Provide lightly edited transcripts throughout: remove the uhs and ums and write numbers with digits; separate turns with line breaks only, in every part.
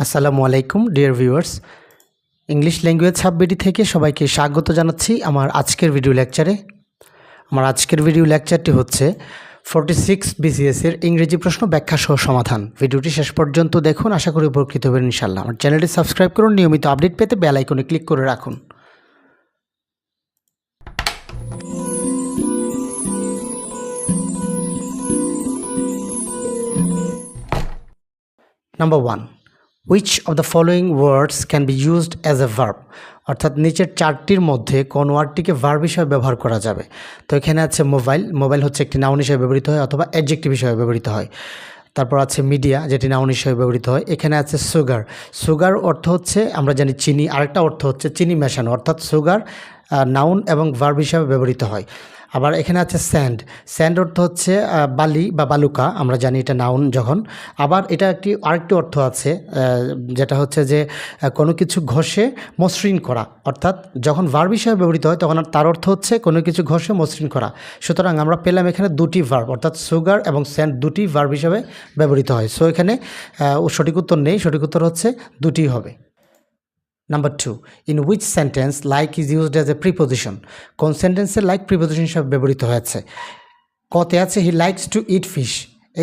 আসসালামু আলাইকুম dear viewers, English language সাববিডি থেকে সবাইকে স্বাগত জানাচ্ছি আমার আজকের ভিডিও লেকচারে। আমার আজকের ভিডিও লেকচারটি হচ্ছে 46 বিসিএসের ইংরেজি প্রশ্ন ব্যাখ্যা সহ সমাধান। ভিডিওটি শেষ পর্যন্ত দেখুন, আশা করি উপকৃত হবেন ইনশাআল্লাহ। আমার চ্যানেলটি সাবস্ক্রাইব করুন, নিয়মিত আপডেট পেতে বেল আইকনে ক্লিক করে রাখুন। Number 1, which of the following words can be used as a verb? অর্থাৎ নিচের চারটির মধ্যে কোন ওয়ার্ডটিকে ভার্ব হিসেবে ব্যবহার করা যাবে। তো এখানে আছে মোবাইল, মোবাইল হচ্ছে একটি নাউন হিসেবে ব্যবহৃত হয় অথবা অ্যাডজেক্টিভ হিসেবে ব্যবহৃত হয়। তারপর আছে মিডিয়া, যেটি নাউন হিসেবে ব্যবহৃত হয়। এখানে আছে সুগার, সুগার অর্থ হচ্ছে আমরা জানি চিনি, আরেকটা অর্থ হচ্ছে চিনি মেশানো, অর্থাৎ সুগার নাউন এবং ভার্ব হিসেবে ব্যবহৃত হয়। আবার এখানে আছে স্যান্ড, স্যান্ড অর্থ হচ্ছে বালি বা বালুকা, আমরা জানি এটা নাউন যখন। আবার এটা আরেকটি অর্থ আছে যেটা হচ্ছে যে কোনো কিছু ঘষে মসৃণ করা, অর্থাৎ যখন ভার্ব হিসেবে ব্যবহৃত হয় তখন তার অর্থ হচ্ছে কোনো কিছু ঘষে মসৃণ করা। সুতরাং আমরা পেলাম এখানে দুটি ভার্ব, অর্থাৎ সুগার এবং স্যান্ড দুটি ভার্ব হিসেবে ব্যবহৃত হয়। সো এখানে সঠিক উত্তর নেই, সঠিক উত্তর হচ্ছে দুটি হবে। Number 2, in which sentence like is used as a preposition? কোন সেন্টেন্সে লাইক প্রিপোজিশন হিসেবে ব্যবহৃত হয়েছে? কতে আছে he likes to it fish,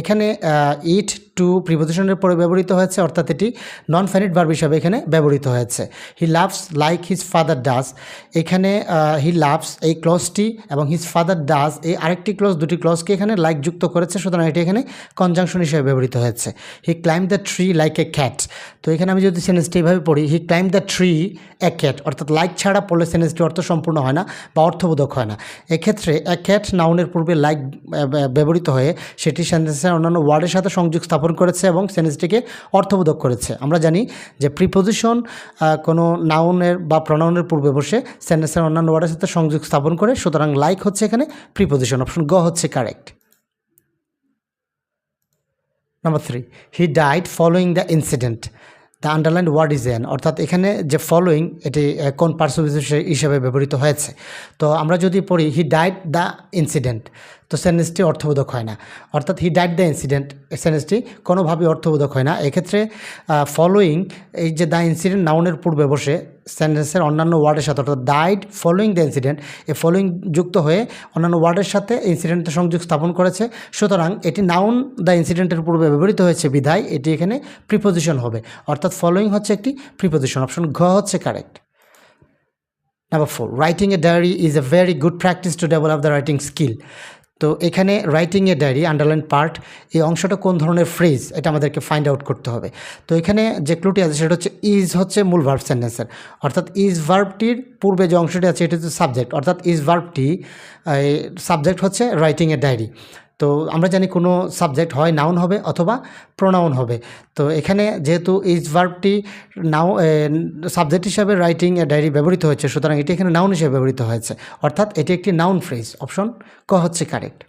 এখানে ইট টু প্রিপোজিশনের পরে ব্যবহৃত হয়েছে, অর্থাৎ এটি নন ফাইনাইট ভার্ব হিসাবে এখানে ব্যবহৃত হয়েছে। He loves like his father does, এখানে হি লাভস এই ক্লজটি এবং হিজ ফাদার ডাজ এই আরেকটি ক্লজ, দুটি ক্লজকে এখানে লাইক যুক্ত করেছে, সুতরাং এটি এখানে কনজাংশন হিসেবে ব্যবহৃত হয়েছে। He climb the tree like a cat, তো এখানে আমি যদি সেন্টেন্সটি এইভাবে পড়ি, he climb the tree a cat, অর্থাৎ লাইক ছাড়া পড়লে সেন্টেন্সটি অর্থ সম্পূর্ণ হয় না বা অর্থবোধক হয় না। এক্ষেত্রে এ ক্যাট নাউনের পূর্বে লাইক ব্যবহৃত হয়ে সেটি সেন্টেন্সের অন্যান্য ওয়ার্ডের সাথে সংযোগ স্থাপন করেছে এবং সেন্টেন্সটিকে অর্থবোধক করেছে। আমরা জানি যে প্রিপোজিশন কোনো নাউনের বা প্রনাউনের পূর্বে বসে সেন্টেন্সের অন্যান্য ওয়ার্ডের সাথে সংযোগ স্থাপন করে, সুতরাং লাইক হচ্ছে এখানে প্রিপোজিশন। অপশন গ হচ্ছে correct. Number 3, he died following the incident, the underline word is an, অর্থাৎ এখানে যে ফলোয়িং এটি কোন পার্সোনাল হিসেবে ব্যবহৃত হয়েছে? তো আমরা যদি পড়ি হি ডাইড দ্য ইনসিডেন্ট, তো সেন্টেন্সটি অর্থবোধক হয় না, অর্থাৎ হি ডাইড দ্য ইনসিডেন্ট সেন্টেন্সটি কোনোভাবেই অর্থবোধক হয় না। এক্ষেত্রে ফলোয়িং এই যে দ্য ইনসিডেন্ট নাউনের পূর্বে বসে সেন্টেন্সের অন্যান্য ওয়ার্ডের সাথে, অর্থাৎ ডাইড ফলোয়িং দ্য ইনসিডেন্ট, এই ফলোয়িং যুক্ত হয়ে অন্যান্য ওয়ার্ডের সাথে ইনসিডেন্টের সংযোগ স্থাপন করেছে, সুতরাং এটি নাউন দ্য ইনসিডেন্টের পূর্বে ব্যবহৃত হয়েছে বিধায় এটি এখানে প্রিপোজিশন হবে, অর্থাৎ ফলোয়িং হচ্ছে একটি প্রিপোজিশন। অপশন ঘ হচ্ছে correct. Number 4, writing a diary is a very good practice to develop the writing skill, তো এখানে writing a diary underline part, এই অংশটা কোন ধরনের ফ্রেজ এটা আমাদেরকে ফাইন্ড আউট করতে হবে। তো এখানে যে ক্লুটি আছে সেটা হচ্ছে ইজ হচ্ছে মূল ভার্ব সেন্টেন্সের, অর্থাৎ ইজ ভার্বটির পূর্বে যে অংশটি আছে এটি হচ্ছে সাবজেক্ট, অর্থাৎ ইজ ভার্বটি সাবজেক্ট হচ্ছে রাইটিং এ ডায়েরি। তো আমরা জানি কোনো সাবজেক্ট হয় নাউন হবে অথবা প্রোনাউন হবে, তো এখানে যেহেতু ইজ ভার্বটি সাবজেক্ট হিসাবে রাইটিং এ ডায়েরি ব্যবহৃত হয়েছে, সুতরাং এটি এখানে নাউন হিসেবে ব্যবহৃত হয়েছে, অর্থাৎ এটি একটি নাউন ফ্রেজ। অপশন ক হচ্ছে correct.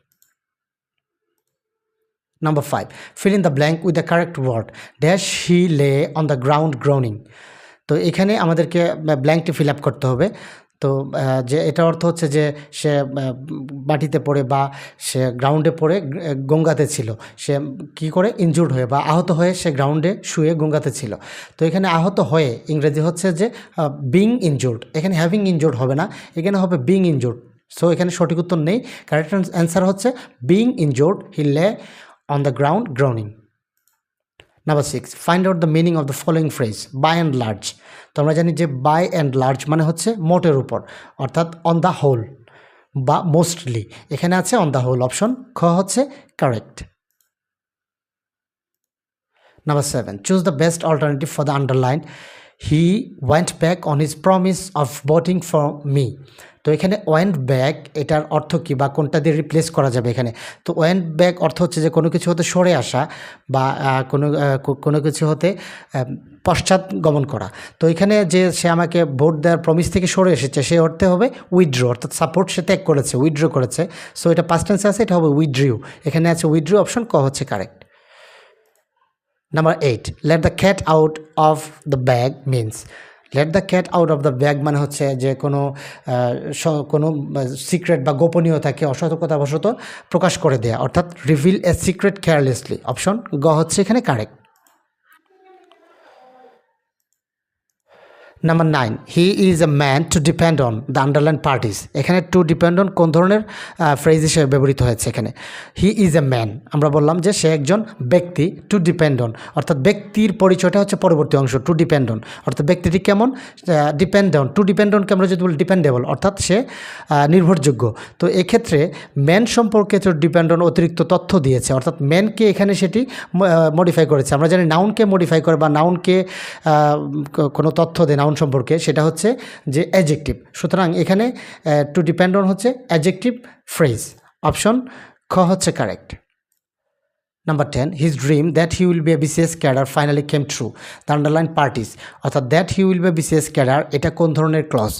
Number 5, fill in the blank with the correct word. Dash he lay on the ground groaning, তো এখানে আমাদেরকে ব্ল্যাঙ্কটি ফিল আপ করতে হবে। তো যে এটা অর্থ হচ্ছে যে সে মাটিতে পড়ে বা সে গ্রাউন্ডে পড়ে গঙ্গাতে ছিল, সে কি করে ইনজুর্ড হয়ে বা আহত হয়ে সে গ্রাউন্ডে শুয়ে গঙ্গাতে ছিল। তো এখানে আহত হয়ে ইংরেজি হচ্ছে যে বিং ইনজুর্ড, এখানে হ্যাভিং ইনজুর্ড হবে না, এখানে হবে বিং ইনজুর্ড। সো এখানে সঠিক উত্তর নেই, কারেক্ট অ্যান্সার হচ্ছে being injured he lay on the ground groaning. Number 6, find out the meaning of the following phrase by and large, তো আমরা জানি যে বাই অ্যান্ড লার্জ মানে হচ্ছে মোটের উপর, অর্থাৎ অন দ্য হোল বা মোস্টলি, এখানে আছে অন দ্য হোল। অপশন খ হচ্ছে correct. Number 7, choose the best alternative for the underline he went back on his promise of voting for me, তো এখানে ওয়েন্ট ব্যাক এটার অর্থ কী বা কোনটা দিয়ে রিপ্লেস করা যাবে এখানে? তো ওয়েন্ট ব্যাক অর্থ হচ্ছে যে কোনো কিছু হতে সরে আসা বা কোনো কিছু হতে পশ্চাৎ গমন করা। তো এখানে যে সে আমাকে ভোট দেওয়ার প্রমিস থেকে সরে এসেছে সে অর্থে হবে উইথড্র, অর্থাৎ সাপোর্ট সে ত্যাগ করেছে, উইথড্র করেছে। সো এটা পাস্ট টেন্সে আছে, এটা হবে উইথড্রিউ, এখানে আছে উইথড্রিউ। অপশন ক হচ্ছে correct. Number 8, let the cat out of the bag means, let the cat out of the bag মানে হচ্ছে যে কোনো সিক্রেট বা গোপনীয়তাকে অসতর্কতাবশত প্রকাশ করে দেয়া, অর্থাৎ reveal a secret carelessly. Option গ হচ্ছে এখানে correct. Number 9, he is a man to depend on the underline parties. এখানে টু ডিপেন্ড অন কোন ধরনের ফ্রেজ হিসেবে ব্যবহৃত হয়েছে এখানে? হি ইজ এ ম্যান, আমরা বললাম যে সে একজন ব্যক্তি, টু ডিপেন্ড অন অর্থাৎ ব্যক্তির পরিচয়টা হচ্ছে পরবর্তী অংশ, টু ডিপেন্ড অন অর্থাৎ ব্যক্তিটি কেমন, ডিপেন্ড অন, টু ডিপেন্ড অনকে আমরা যদি বলি ডিপেন্ডেবল অর্থাৎ সে নির্ভরযোগ্য। তো এক্ষেত্রে ম্যান সম্পর্কে টু ডিপেন্ড অন অতিরিক্ত তথ্য দিয়েছে, অর্থাৎ ম্যানকে এখানে সেটি মডিফাই করেছে। আমরা জানি নাউনকে মডিফাই করে বা নাউনকে কোনো তথ্য দেয় নাউন সম্পর্কে, সেটা হচ্ছে যে অ্যাডজেক্টিভ। সুতরাং এখানে টু ডিপেন্ড অন হচ্ছে অ্যাডজেক্টিভ ফ্রেজ। অপশন খ হচ্ছে correct. Number 10, his dream that he will be a BCS cadre finally came true, the underline part is. অর্থাৎ that he will be a BCS cadre, এটা কোন ধরনের clause?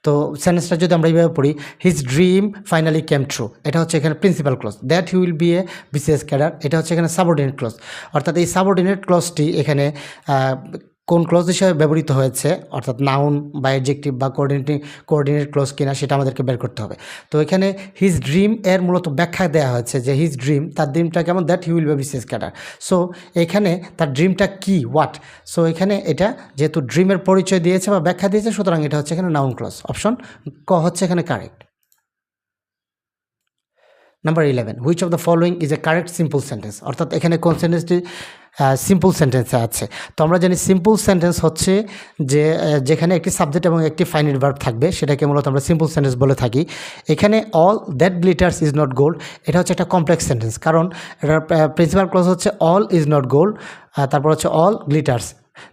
তো সেন্টেন্সটা যদি আমরা এইভাবে পড়ি, his dream finally came true, এটা হচ্ছে এখানে principal clause. That he will be a BCS cadre, এটা হচ্ছে এখানে সাবঅর্ডিনেট ক্লজ। অর্থাৎ এই সাবঅর্ডিনেট ক্লজটি এখানে কোন ক্লজ হিসাবে ব্যবহৃত হয়েছে, অর্থাৎ নাউন বা অ্যাডজেক্টিভ বা কোঅর্ডিনেট ক্লজ কিনা সেটা আমাদেরকে বের করতে হবে। তো এখানে হিজ ড্রিম এর মূলত ব্যাখ্যা দেওয়া হয়েছে যে হিজ ড্রিম, তার ড্রিমটা কেমন, that he will B BCS cadre. So এখানে তার ড্রিমটা কি, হোয়াট। সো এখানে এটা যেহেতু ড্রিমের পরিচয় দিয়েছে বা ব্যাখ্যা দিয়েছে, সুতরাং এটা হচ্ছে এখানে নাউন ক্লজ। অপশন ক হচ্ছে এখানে correct. Number 11, which of the following is a correct simple sentence. অর্থাৎ এখানে কোন সেন্টেন্সটি সিম্পল সেন্টেন্সে আছে? তো আমরা জানি সিম্পল সেন্টেন্স হচ্ছে যে যেখানে একটি সাবজেক্ট এবং একটি ফাইনাইট ভার্ব থাকবে, সেটাকে মূলত আমরা সিম্পল সেন্টেন্স বলে থাকি। এখানে all that glitters is not gold, এটা হচ্ছে একটা কমপ্লেক্স সেন্টেন্স, কারণ এটার প্রিন্সিপাল ক্লজ হচ্ছে অল ইজ নট গোল্ড, তারপর হচ্ছে অল গ্লিটার্স,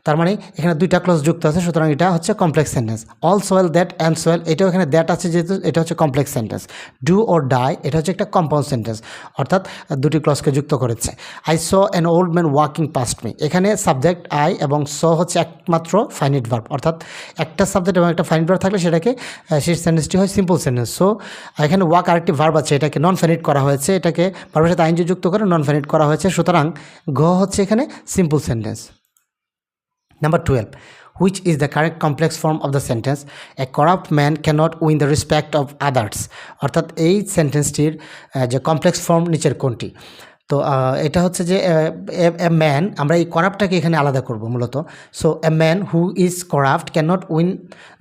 তার মানে এখানে দুইটা ক্লজ যুক্ত আছে, সুতরাং এটা হচ্ছে complex sentence. All's well that ends well, এটাও এখানে দ্যাট আছে যেহেতু এটা হচ্ছে complex sentence. Do or die, এটা হচ্ছে একটা কম্পাউন্ড সেন্টেন্স, অর্থাৎ দুটি ক্লজকে যুক্ত করেছে। I saw an old man walking past me, এখানে সাবজেক্ট আই এবং স হচ্ছে একমাত্র ফাইনাইট ভার্ব, অর্থাৎ একটা সাবজেক্ট এবং একটা ফাইনাইট ভার্ব থাকলে সেটাকে সেই সেন্টেন্সটি হয় সিম্পল সেন্টেন্স। সো এখানে ওয়াক আরেকটি ভার্ব আছে, এটাকে নন ফাইনাইট করা হয়েছে, এটাকে ভার্বের সাথে আইনজি যুক্ত করে নন ফাইনাইট করা হয়েছে, সুতরাং ঘ হচ্ছে এখানে simple sentence. Number 12, which is the correct complex form of the sentence? A corrupt man cannot win the respect of others. অর্থাৎ এই সেন্টেন্সটির যে কমপ্লেক্স ফর্ম নিচের কোনটি? তো এটা হচ্ছে যে এ ম্যান, আমরা এই করাপ্টটাকে এখানে আলাদা করব মূলত। So a man who is corrupt can not win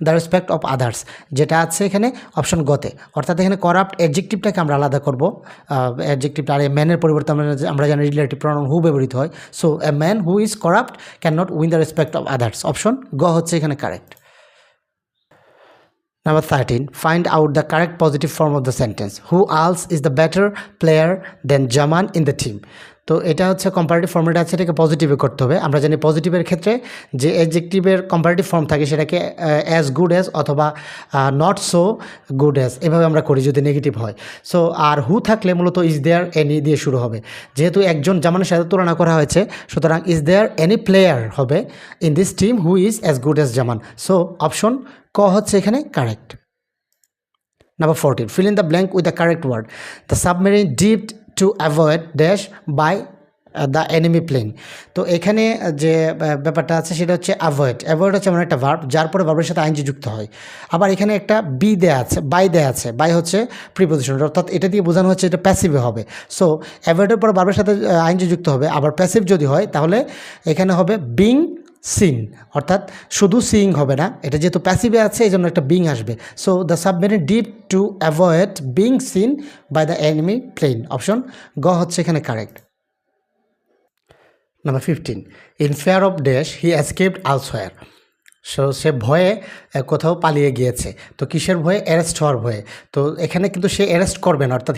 the respect of others, যেটা আছে এখানে অপশন গতে। অর্থাৎ এখানে করাপ্ট অ্যাডজেক্টিভটাকে আমরা আলাদা করব, অ্যাডজেক্টিভটা, আর এ ম্যানের পরিবর্তে আমরা জানি রিলেটিভ প্রনাউন হু ব্যবহৃত হয়। So a man who is corrupt can not win the respect of others, option গ হচ্ছে এখানে correct. Number 13, find out the correct positive form of the sentence. Who else is the better player than Jaman in the team? তো এটা হচ্ছে comparative format আছে, এটাকে পজিটিভে করতে হবে। আমরা জানি পজিটিভের ক্ষেত্রে যে অ্যাডজেক্টিভের কম্পারেটিভ ফর্ম থাকে সেটাকে অ্যাজ গুড অ্যাজ অথবা নট সো গুড অ্যাজ, এভাবে আমরা করি যদি নেগেটিভ হয়। সো আর হু থাকলে মূলত ইজ দেয়ার এনি দিয়ে শুরু হবে, যেহেতু একজন জামানের সাথে তুলনা করা হয়েছে, সুতরাং ইজ দেয়ার এনি প্লেয়ার হবে in this team who is as good as Zaman. So option ক হচ্ছে এখানে correct. Number 14, fill in the blank with the correct word. The submarine dipped to avoid dash by the enemy plane. তো এখানে যে ব্যাপারটা আছে সেটা হচ্ছে অ্যাভয়েড। অ্যাভয়েড হচ্ছে এমন একটা ভার্ব যার পরে ভার্বের সাথে আইনজি যুক্ত হয়। আবার এখানে একটা বি দেয়া আছে, বাই দেয়া আছে, বাই হচ্ছে প্রিপোজিশন, অর্থাৎ এটা দিয়ে বোঝানো হচ্ছে এটা প্যাসিভে হবে। সো অ্যাভয়েডের পরে ভার্বের সাথে আইনজি যুক্ত হবে। আবার প্যাসিভ যদি হয় তাহলে এখানে হবে বিং সিন, অর্থাৎ শুধু সিইং হবে না, এটা যেহেতু প্যাসিভে আছে এই জন্য একটা বিং আসবে। So the submarine dip to avoid being seen by the enemy plane, option গ হচ্ছে এখানে correct. Number 15, in fear of dash he escaped elsewhere. So সে ভয়ে কোথাও পালিয়ে গিয়েছে। তো কিসের ভয়ে? অ্যারেস্ট হওয়ার ভয়ে। তো এখানে কিন্তু সে অ্যারেস্ট করবে না, অর্থাৎ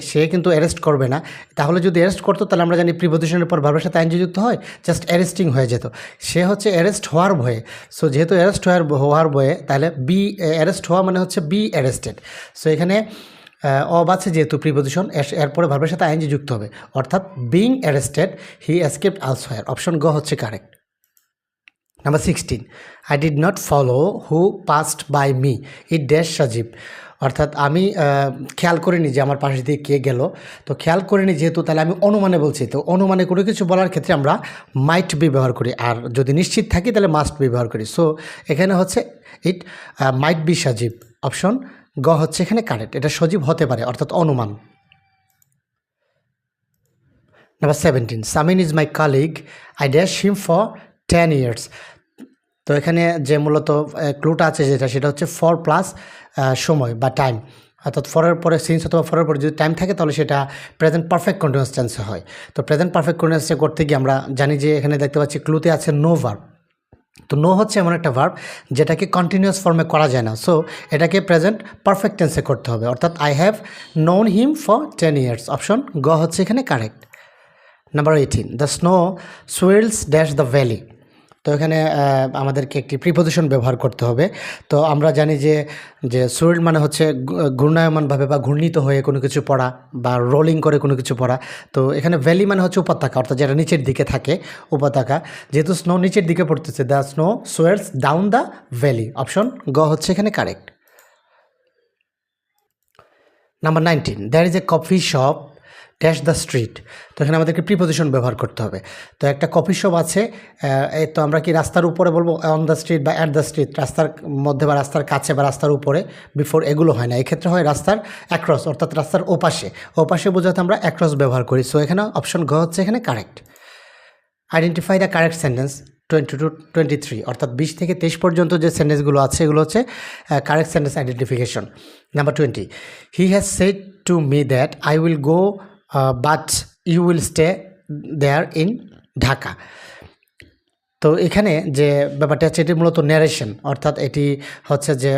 সে কিন্তু অ্যারেস্ট করবে না। তাহলে যদি অ্যারেস্ট করতো তাহলে আমরা জানি প্রিপোজিশনের পর ভার্বের সাথে আইনজি যুক্ত হয়, জাস্ট অ্যারেস্টিং হয়ে যেত। সে হচ্ছে অ্যারেস্ট হওয়ার ভয়ে। সো যেহেতু অ্যারেস্ট হওয়ার ভয়ে, তাহলে অ্যারেস্ট হওয়া মানে হচ্ছে বি অ্যারেস্টেড। সো এখানে অব আছে যেহেতু প্রিপোজিশন, এরপরে ভার্বের সাথে আইনজি যুক্ত হবে, অর্থাৎ being arrested he escaped elsewhere, option গ হচ্ছে correct. Number 16, I did not follow who passed by me, it dash Sajib. অর্থাৎ আমি খেয়াল করিনি যে আমার পাশে দিয়ে কে গেল। তো খেয়াল করিনি যেহেতু, তাহলে আমি অনুমানে বলছি। তো অনুমানে কোনো কিছু বলার ক্ষেত্রে আমরা মাইট বি ব্যবহার করি, আর যদি নিশ্চিত থাকি তাহলে মাস্ট বি ব্যবহার করি। সো এখানে হচ্ছে ইট মাইট বি সাজিব, অপশন গ হচ্ছে এখানে কারেক্ট। এটা সজীব হতে পারে, অর্থাৎ অনুমান। Number 17, Samin is my colleague, I dash him for 10 years. তো এখানে যে মূলত ক্লুটা আছে যেটা সেটা হচ্ছে ফর প্লাস সময় বা টাইম, অর্থাৎ ফরের পরে সিন্স অথবা ফরের পরে যদি টাইম থাকে তাহলে সেটা প্রেজেন্ট পারফেক্ট কন্টিনিউয়াস টেন্সে হয়। তো প্রেজেন্ট পারফেক্ট কন্টিনিউয়াসে করতে গিয়ে আমরা জানি যে এখানে দেখতে পাচ্ছি ক্লুতে আছে নো ভার্ব। তো নো হচ্ছে এমন একটা ভার্ব যেটাকে কন্টিনিউয়াস ফর্মে করা যায় না, সো এটাকে প্রেজেন্ট পারফেক্ট টেন্সে করতে হবে, অর্থাৎ I have known him for 10 years. Option গ হচ্ছে এখানে correct. Number 18, the snow swells dash the valley. তো এখানে আমাদেরকে একটি প্রিপোজিশন ব্যবহার করতে হবে। তো আমরা জানি যে যে সুইল মানে হচ্ছে ঘূর্ণায়মানভাবে বা ঘূর্ণিত হয়ে কোনো কিছু পড়া বা রোলিং করে কোনো কিছু পড়া। তো এখানে ভ্যালি মানে হচ্ছে উপত্যকা, অর্থাৎ যেটা নিচের দিকে থাকে উপত্যকা। যেহেতু স্নো নিচের দিকে পড়তেছে, the snow swells down the valley. Option গ হচ্ছে এখানে correct. Number 19, there is a coffee shop dash the street. তো এখানে আমাদেরকে প্রিপোজিশন ব্যবহার করতে হবে। তো একটা কফি শপ আছে, এই তো আমরা কি রাস্তার উপরে বলবো অন দ্য স্ট্রিট বা অ্যাট দ্য স্ট্রিট, রাস্তার মধ্যে বা রাস্তার কাছে বা রাস্তার উপরে, বিফোর এগুলো হয় না, এক্ষেত্রে হয় রাস্তার অ্যাক্রস, অর্থাৎ রাস্তার ওপাশে। ওপাশে বোঝাতে আমরা অ্যাক্রস ব্যবহার করি। সো এখানে অপশন ঘ হচ্ছে এখানে correct. Identify the correct sentence 20 to 23, অর্থাৎ 20 থেকে 23 পর্যন্ত যে সেন্টেন্সগুলো আছে এগুলো হচ্ছে correct sentence identification. Number 20, he has said to me that I will go but you will stay there in Dhaka. তো এখানে যে ব্যাপারটা হচ্ছে এটি মূলত ন্যারেশন, অর্থাৎ এটি হচ্ছে যে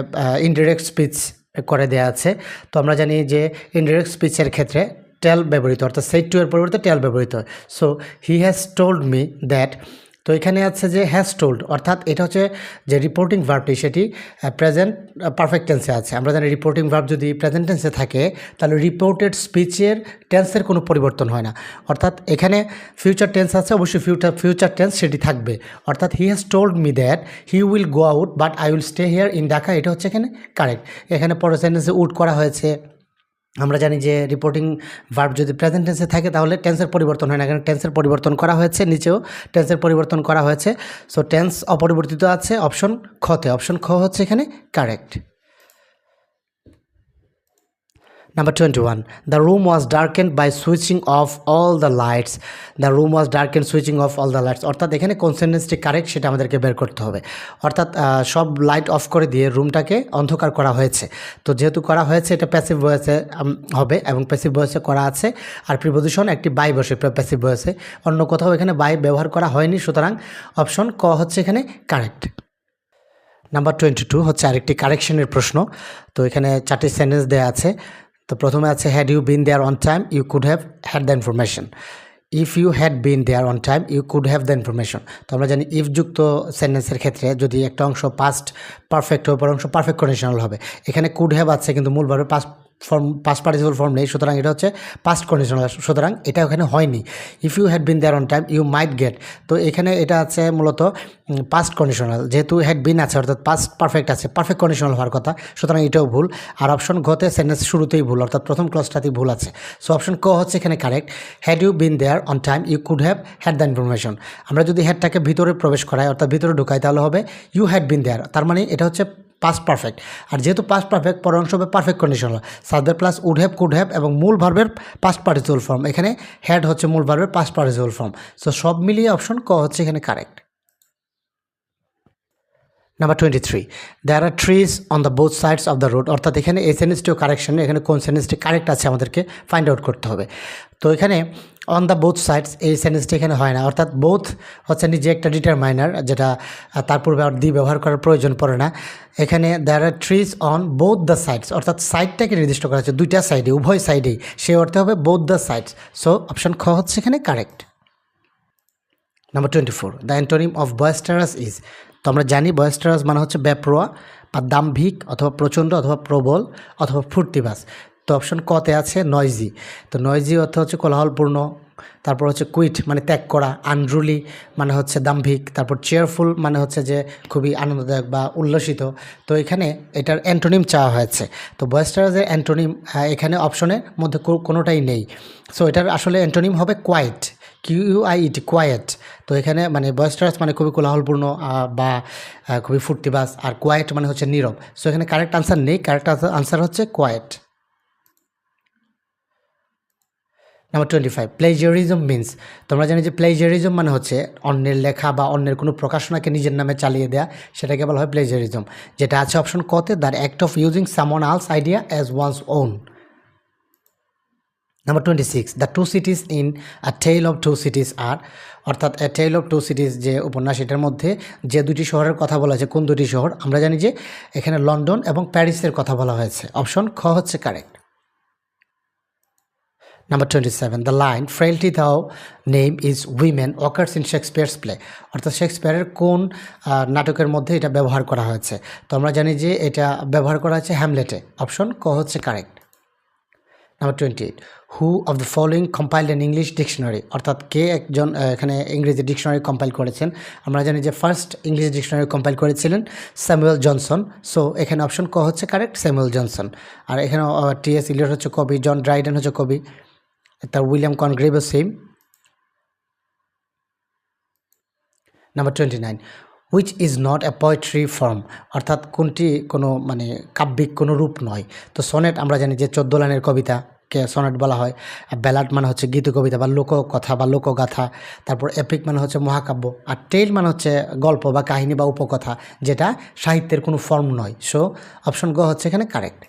ইনডিরেক্ট স্পিচ করে দেওয়া আছে। তো আমরা জানি যে ইনডিরেক্ট স্পিচের ক্ষেত্রে টেল ব্যবহৃত, অর্থাৎ সেড টু এর পরিবর্তে টেল ব্যবহৃত হয়। So he has told me that. তো এখানে আছে যে হ্যাজ টোল্ড, অর্থাৎ এটা হচ্ছে যে রিপোর্টিং ভার্বটি সেটি প্রেজেন্ট পারফেক্ট টেন্সে আছে। আমরা জানি রিপোর্টিং ভার্ব যদি প্রেজেন্ট টেন্সে থাকে তাহলে রিপোর্টেড স্পিচের টেন্সের কোনো পরিবর্তন হয় না, অর্থাৎ এখানে ফিউচার টেন্স আছে, অবশ্যই ফিউচার টেন্স সেটি থাকবে। অর্থাৎ he has told me that he will go out but I will stay here in Dhaka, এটা হচ্ছে এখানে কারেক্ট। এখানে পরের সেন্টেন্সে উড করা হয়েছে। আমরা জানি যে রিপোর্টিং ভার্ব যদি প্রেজেন্ট টেন্সে থাকে তাহলে টেন্সের পরিবর্তন হয় না, এখানে টেন্সের পরিবর্তন করা হয়েছে, নিচেও টেন্সের পরিবর্তন করা হয়েছে। সো টেন্স অপরিবর্তিত আছে অপশন খতে। অপশন খ হচ্ছে এখানে correct. Number 21, the room was darkened by switching off all the lights. The room was darkened switching off all the lights, অর্থাৎ এখানে কোন সেন্টেন্সটি কারেক্ট সেটা আমাদেরকে বের করতে হবে। অর্থাৎ সব লাইট অফ করে দিয়ে রুমটাকে অন্ধকার করা হয়েছে। তো যেহেতু করা হয়েছে এটা প্যাসিভ ভয়েসে হবে এবং প্যাসিভ ভয়েসে করা আছে, আর প্রিপোজিশন একটি বাই বসে প্যাসিভ ভয়েসে, অন্য কোথাও এখানে বাই ব্যবহার করা হয়নি, সুতরাং অপশন ক হচ্ছে এখানে কারেক্ট। নাম্বার 22 হচ্ছে আরেকটি কারেকশনের প্রশ্ন। তো এখানে 4টি সেন্টেন্স দেওয়া আছে। তো প্রথমে আছে had you been there on time you could have had the information. If you had been there on time you could have the information. তো আমরা জানি ইফ যুক্ত সেন্টেন্সের ক্ষেত্রে যদি একটা অংশ পাস্ট পারফেক্ট হবে, পর অংশ পারফেক্ট কন্ডিশনাল হবে। এখানে কুড হ্যাভ আছে কিন্তু মূলভাবে পাস্ট পার্টিসিপল ফর্ম নেই, সুতরাং এটা হচ্ছে পাস্ট কন্ডিশনাল, সুতরাং এটা ওখানে হয়নি। If you had been there on time you might get, তো এখানে এটা আছে মূলত পাস্ট কন্ডিশনাল, যেহেতু হ্যাড বিন আছে অর্থাৎ পাস্ট পারফেক্ট আছে, পারফেক্ট কন্ডিশনাল হওয়ার কথা, সুতরাং এটাও ভুল। আর অপশন ঘতে সেন্টেন্স শুরুতেই ভুল, অর্থাৎ প্রথম ক্লজটাতেই ভুল আছে। সো অপশন ক হচ্ছে এখানে correct. Had you been there on time you could have had the information. আমরা যদি হ্যাডটাকে ভিতরে প্রবেশ করাই অর্থাৎ ভিতরে ঢুকাই তাহলে হবে ইউ হ্যাড বিন দেয়ার, তার মানে এটা হচ্ছে পাস্ট পারফেক্ট। আর যেহেতু পাস্ট পারফেক্ট পরের অংশ হবে perfect conditional, subject plus would have could have এবং মূল ভার্বের পাস্ট পার্টিসিপল ফর্ম, এখানে হ্যাড হচ্ছে মূল ভার্বের পাস্ট পার্টিসিপল ফর্ম। সো সব মিলিয়ে অপশন ক হচ্ছে এখানে correct. Number 23, there are trees on the both sides of the road, অর্থাৎ এখানে এই সেন্টেন্সটিও কারেকশন, এখানে কোন সেন্টেন্সটি কারেক্ট আছে আমাদেরকে ফাইন্ড আউট করতে হবে। তো এখানে অন দ্য বোথ সাইডস এই সেন্টেন্সটি এখানে হয় না, অর্থাৎ বোথ হচ্ছে নিজে একটা ডিটারমাইনার, যেটা তার পূর্বে আর দি ব্যবহার করার প্রয়োজন পড়ে না। এখানে there are trees on both the sides, অর্থাৎ সাইডটাকে নির্দিষ্ট করা হচ্ছে, দুইটা সাইডে, উভয় সাইডেই, সেই অর্থে হবে both the sides. So option খ হচ্ছে এখানে correct. Number 24, the antonym of boisterous is. তো আমরা জানি বয়েস্টারাস মানে হচ্ছে বেপরোয়া বা দাম্ভিক অথবা প্রচণ্ড অথবা প্রবল অথবা ফুর্তিবাজ। তো অপশন কতে আছে নয়জি। তো নয়জি অর্থ হচ্ছে কোলাহলপূর্ণ, তারপর হচ্ছে কুইট মানে ত্যাগ করা, আনরুলি মানে হচ্ছে দাম্ভিক, তারপর চেয়ারফুল মানে হচ্ছে যে খুবই আনন্দদায়ক বা উল্লসিত। তো এখানে এটার অ্যান্টোনিম চাওয়া হয়েছে। তো বয়েস্টারাসের অ্যান্টোনিম এখানে অপশনের মধ্যে কোনোটাই নেই। সো এটার আসলে অ্যান্টোনিম হবে কোয়াইট, QUIET, কোয়াইট। তো এখানে মানে বয়েস্টারাস মানে খুবই কোলাহলপূর্ণ বা খুবই ফুর্তিবাজ, আর কোয়াইট মানে হচ্ছে নীরব। সো এখানে কারেক্ট আনসার নেই, কারেক্ট আনসার হচ্ছে কোয়াইট। নাম্বার 25 প্লেজিয়ারিজম মিন্স, তোমরা জানি যে প্লেজিয়ারিজম মানে হচ্ছে অন্যের লেখা বা অন্যের কোনো প্রকাশনাকে নিজের নামে চালিয়ে দেওয়া, সেটাকে বলা হয় প্লেজিয়ারিজম, যেটা আছে অপশন কতে, the act of using someone else's idea as one's own. Number 26 the two cities in a tale of two cities are, অর্থাৎ এ টেল অফ টু সিটিজ যে উপন্যাস, এটার মধ্যে যে দুটি শহরের কথা বলা হয়েছে, কোন দুটি শহর, আমরা জানি যে এখানে লন্ডন এবং প্যারিসের কথা বলা হয়েছে, অপশন খ হচ্ছে correct. Number 27 the line frailty thou name is women occurs in Shakespeare's play, অর্থাৎ শেক্সপিয়ারের কোন নাটকের মধ্যে এটা ব্যবহার করা হয়েছে, তো আমরা জানি যে এটা ব্যবহার করা হয়েছে হ্যামলেটে, অপশন ক হচ্ছে correct. Number 28 who of the following compiled an English dictionary, অর্থাৎ কে একজন এখানে ইংরেজি ডিকশনারি কম্পাইল করেছেন, আমরা জানি যে ফার্স্ট ইংলিশ ডিকশনারি কম্পাইল করেছিলেন স্যামুয়েল জনসন, সো এখানে অপশন ক হচ্ছে কারেক্ট, স্যামুয়েল জনসন। আর এখানে টি.এস. ইলিয়ট হচ্ছে কবি, জন ড্রাইডেন হচ্ছে কবি, তার উইলিয়াম কনগ্রেভও same. Number 29 which is not a poetry form, অর্থাৎ কোনটি কোনো মানে কাব্যিক কোনো রূপ নয়, তো সনেট আমরা জানি যে 14 লাইনের কবিতাকে সনেট বলা হয়, ব্যালাড মানে হচ্ছে গীত কবিতা বা লোককথা বা লোকগাথা, তারপর এপিক মানে হচ্ছে মহাকাব্য, আর টেল মানে হচ্ছে গল্প বা কাহিনী বা উপকথা, যেটা সাহিত্যের কোনো ফর্ম নয়, সো অপশন গ হচ্ছে এখানে correct.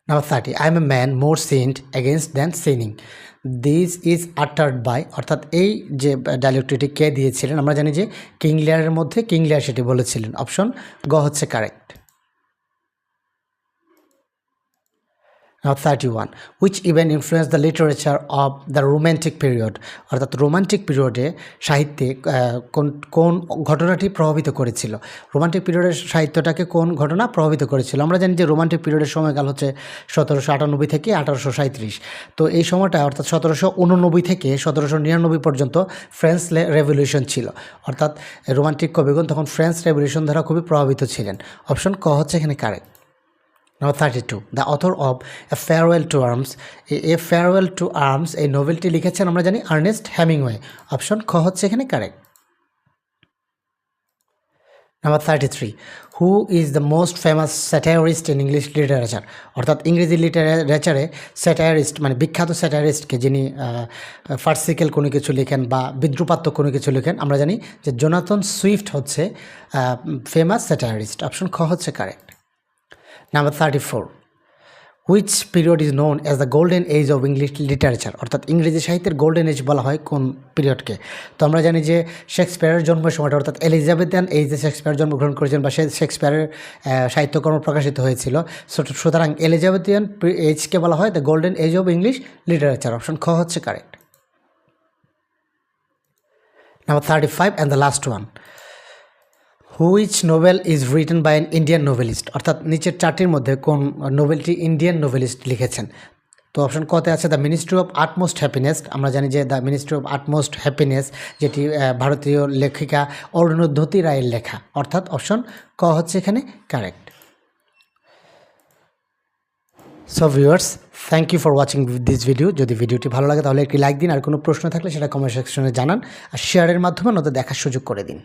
Number 30 I am a man more sinned against than sinning, this is uttered by, অর্থাৎ এই যে ডায়লগটি কে দিয়েছিলেন, আমরা জানি যে কিং লিয়ারের মধ্যে কিং লিয়ার সেটি বলেছিলেন, অপশন গ হচ্ছে correct. Number 31 which event influence the literature of the romantic period, অর্থাৎ রোমান্টিক পিরিয়ডে সাহিত্যে কোন কোন ঘটনাটি প্রভাবিত করেছিল, রোমান্টিক পিরিয়ডের সাহিত্যটাকে কোন ঘটনা প্রভাবিত করেছিল, আমরা জানি যে রোমান্টিক পিরিয়ডের সময়কাল হচ্ছে 1798 থেকে 1837, তো এই সময়টা অর্থাৎ 1789 থেকে 1799 পর্যন্ত ফ্রেঞ্চ রেভলিউশন ছিল, অর্থাৎ রোমান্টিক কবিগণ তখন ফ্রেঞ্চ রেভলিউশন দ্বারা খুবই প্রভাবিত ছিলেন, অপশন ক হচ্ছে এখানে correct. Number 32 the author of a farewell to arms, a farewell to arms এই নোভেলটি লিখেছেন আমরা জানি আর্নেস্ট হেমিংওয়ে, অপশন খ হচ্ছে এখানে correct. Number 33 who is the most famous satirist in English literature, অর্থাৎ ইংরেজি লিটারেচারে স্যাটারিস্ট মানে বিখ্যাত স্যাটারিস্টকে, যিনি ফার্সিক্যাল কোনো কিছু লেখেন বা বিদ্রুপাত্মক কোনো কিছু লেখেন, আমরা জানি যে জোনাথন সুইফট হচ্ছে ফেমাস স্যাটারিস্ট, অপশন খ হচ্ছে correct. Number 34 which period is known as the golden age of English literature, অর্থাৎ ইংরেজি সাহিত্যের গোল্ডেন এজ বলা হয় কোন পিরিয়ডকে, তো আমরা জানি যে শেক্সপিয়ারের জন্মের সময়টা অর্থাৎ এলিজাবেথিয়ান এজে শেক্সপিয়ার জন্মগ্রহণ করেছেন বা শেক্সপিয়ারের সাহিত্যকর্ম প্রকাশিত হয়েছিল, সুতরাং এলিজাবেথিয়ান এজকে বলা হয় the golden age of English literature, option খ হচ্ছে correct. Number 35 and the last one which novel is written by an Indian novelist, অর্থাৎ নিচের চারটির মধ্যে কোন নোভেলটি ইন্ডিয়ান নোভেলিস্ট লিখেছেন, তো অপশন কতে আছে the ministry of utmost happiness, আমরা জানি যে the ministry of utmost happiness যেটি ভারতীয় লেখিকা অরুন্ধতী রায়ের লেখা, অর্থাৎ অপশন ক হচ্ছে এখানে correct. So viewers thank you for watching this video, যদি ভিডিওটি ভালো লাগে তাহলে একটি লাইক দিন, আর কোনো প্রশ্ন থাকলে সেটা কমেন্ট সেকশনে জানান, আর শেয়ারের মাধ্যমে ওদের দেখার সুযোগ করে দিন।